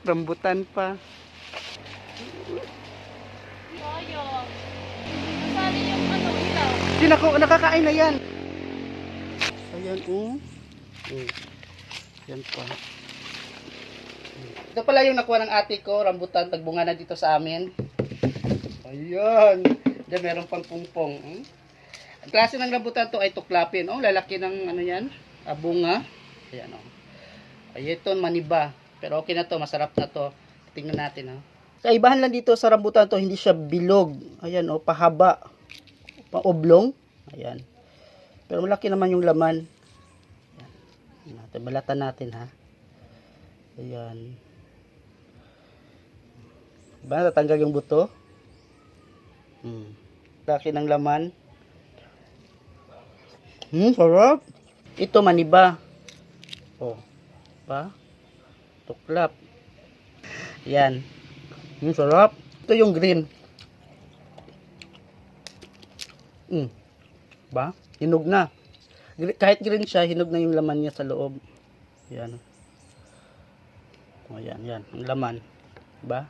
Rambutan pa. Sayang. Nasali yung ano, ilaw. Hindi nakakain na yan. Ayan, Yan pa. Ito pala yung nakuha ng ate ko, rambutan, tagbunga na dito sa amin. Ayan. Diyan meron pang pungpong. Ang klase ng rambutan to ay tuklapin. Lalaki ng ano yan, bunga. Ayan, Ay, ito maniba. Pero okay na to, masarap na to. Tingnan natin, Kaibahan lang dito sa rambutan to, hindi siya bilog. Ayan, pahaba. Paoblong. Ayan. Pero malaki naman yung laman. Ayan. Balatan natin, ha. Ayan. Diba, tatanggal yung buto? Laki ng laman. Sarap. Ito maniba. Ba? Tuklap. Yan. Sarap. Ito yung green. Ba? Hinog na. Kahit green siya, hinog na yung laman niya sa loob. Yan. Yan. Ang laman. Ba?